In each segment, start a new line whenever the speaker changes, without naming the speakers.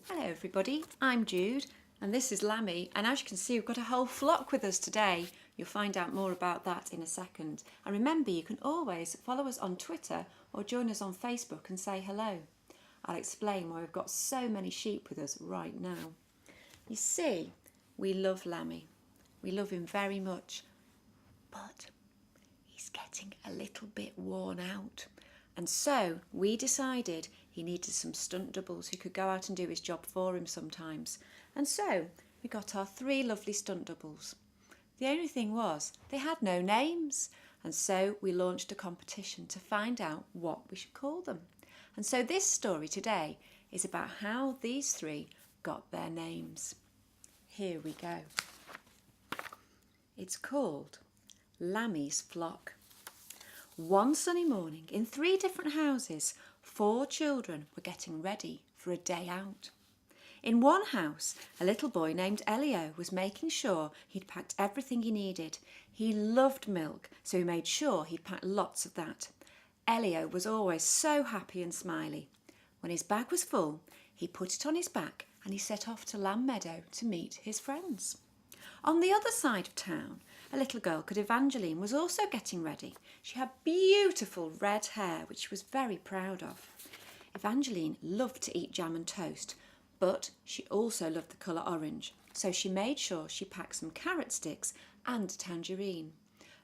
Hello everybody, I'm Jude and this is Lammy, and as you can see we've got a whole flock with us today. You'll find out more about that in a second. And remember, you can always follow us on Twitter or join us on Facebook and say hello. I'll explain why we've got so many sheep with us right now. You see, we love Lammy. We love him very much, but he's getting a little bit worn out. And so we decided he needed some stunt doubles who could go out and do his job for him sometimes. And so we got our 3 lovely stunt doubles. The only thing was they had no names. And so we launched a competition to find out what we should call them. And so this story today is about how these 3 got their names. Here we go. It's called Lammy's Flock. One sunny morning, in 3 different houses, 4 children were getting ready for a day out. In one house, a little boy named Elio was making sure he'd packed everything he needed. He loved milk, so he made sure he'd packed lots of that. Elio was always so happy and smiley. When his bag was full, he put it on his back and he set off to Lamb Meadow to meet his friends. On the other side of town, a little girl called Evangeline was also getting ready. She had beautiful red hair, which she was very proud of. Evangeline loved to eat jam and toast, but she also loved the colour orange, so she made sure she packed some carrot sticks and a tangerine.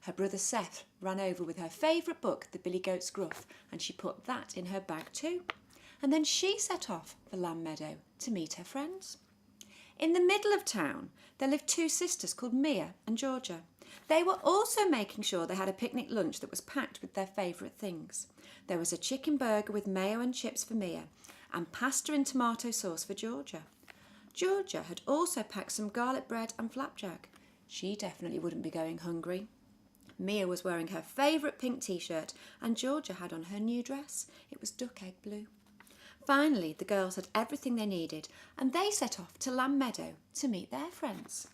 Her brother Seth ran over with her favourite book, The Billy Goat's Gruff, and she put that in her bag too. And then she set off for Lamb Meadow to meet her friends. In the middle of town, there lived 2 sisters called Mia and Georgia. They were also making sure they had a picnic lunch that was packed with their favourite things. There was a chicken burger with mayo and chips for Mia, and pasta and tomato sauce for Georgia. Georgia had also packed some garlic bread and flapjack. She definitely wouldn't be going hungry. Mia was wearing her favourite pink t-shirt, and Georgia had on her new dress. It was duck egg blue. Finally, the girls had everything they needed, and they set off to Lamb Meadow to meet their friends.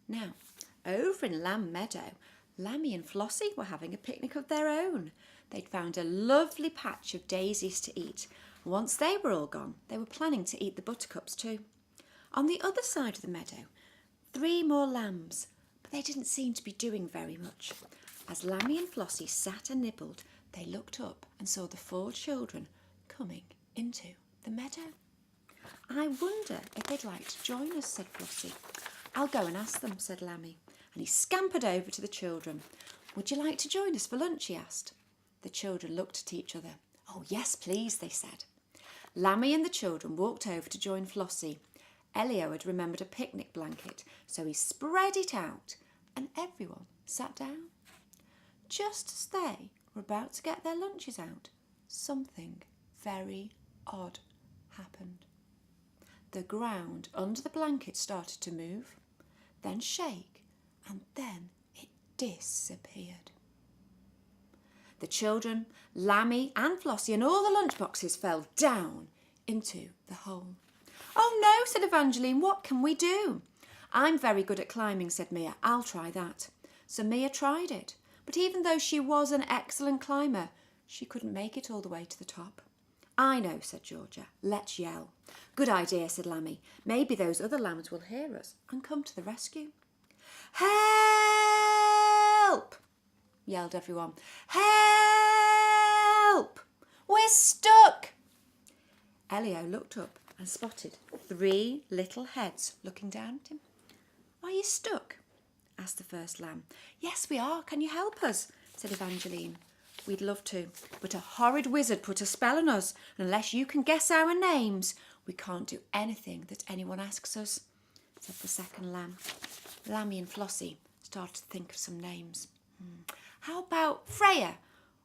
Now, over in Lamb Meadow, Lammy and Flossie were having a picnic of their own. They'd found a lovely patch of daisies to eat. Once they were all gone, they were planning to eat the buttercups too. On the other side of the meadow, 3 more lambs, but they didn't seem to be doing very much. As Lammy and Flossie sat and nibbled, they looked up and saw the 4 children coming into the meadow. I wonder if they'd like to join us, said Flossie. I'll go and ask them, said Lammy, and he scampered over to the children. Would you like to join us for lunch, he asked. The children looked at each other. Oh, yes, please, they said. Lammy and the children walked over to join Flossie. Elio had remembered a picnic blanket, so he spread it out, and everyone sat down. Just as they were about to get their lunches out, something very odd happened. The ground under the blanket started to move, then shake, and then it disappeared. The children, Lammy and Flossie and all the lunchboxes fell down into the hole. Oh no, said Evangeline, what can we do? I'm very good at climbing, said Mia. I'll try that. So Mia tried it, but even though she was an excellent climber, she couldn't make it all the way to the top. I know, said Georgia. Let's yell. Good idea, said Lammy. Maybe those other lambs will hear us and come to the rescue. Help! Yelled everyone. Help! We're stuck! Elio looked up and spotted 3 little heads looking down at him. Are you stuck? Asked the first lamb. Yes, we are. Can you help us? Said Evangeline. We'd love to, but a horrid wizard put a spell on us, and unless you can guess our names, we can't do anything that anyone asks us, said the second lamb. Lammy and Flossie started to think of some names. How about Freya,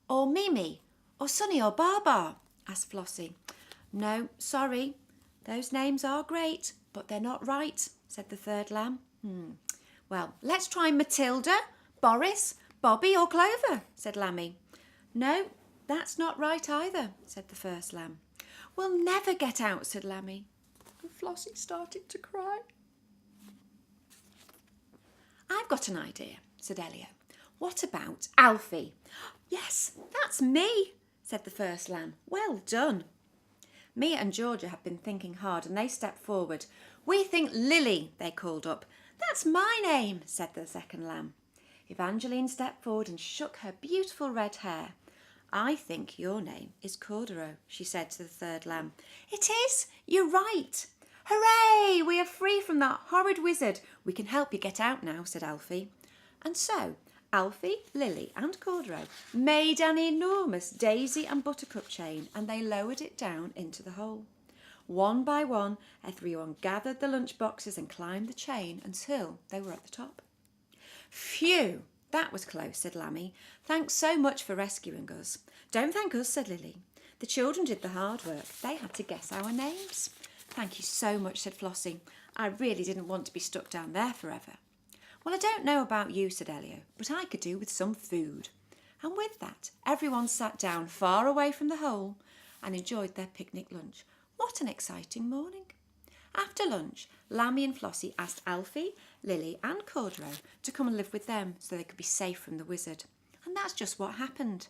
or Mimi, or Sunny, or Baba? Asked Flossie. No, sorry, those names are great, but they're not right, said the third lamb. Well, let's try Matilda, Boris, Bobby, or Clover, said Lammy. No, that's not right either, said the first lamb. We'll never get out, said Lammy. And Flossie started to cry. I've got an idea, said Elio. What about Alfie? Yes, that's me, said the first lamb. Well done. Mia and Georgia had been thinking hard and they stepped forward. "We think Lily," they called up. "That's my name," said the second lamb. Evangeline stepped forward and shook her beautiful red hair. "I think your name is Cordero," she said to the third lamb. "It is? You're right." "Hooray! We are free from that horrid wizard. We can help you get out now," said Alfie. And so Alfie, Lily and Cordero made an enormous daisy and buttercup chain and they lowered it down into the hole. One by one, everyone gathered the lunch boxes and climbed the chain until they were at the top. "Phew, that was close," said Lammy. "Thanks so much for rescuing us." "Don't thank us," said Lily. "The children did the hard work. They had to guess our names." "Thank you so much," said Flossie. "I really didn't want to be stuck down there forever." "Well, I don't know about you," said Elio, "but I could do with some food." And with that, everyone sat down far away from the hole and enjoyed their picnic lunch. What an exciting morning. After lunch, Lammy and Flossie asked Alfie, Lily and Cordero to come and live with them so they could be safe from the wizard. And that's just what happened.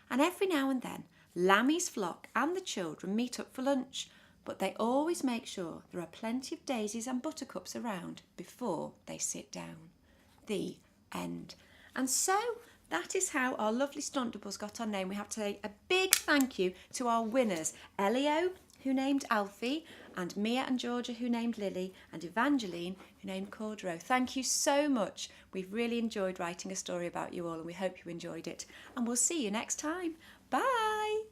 And every now and then, Lammy's flock and the children meet up for lunch, but they always make sure there are plenty of daisies and buttercups around before they sit down. The end. And so that is how our lovely stunt doubles got our name. We have to say a big thank you to our winners, Elio, who named Alfie, and Mia and Georgia, who named Lily, and Evangeline, who named Cordero. Thank you so much. We've really enjoyed writing a story about you all and we hope you enjoyed it. And we'll see you next time. Bye.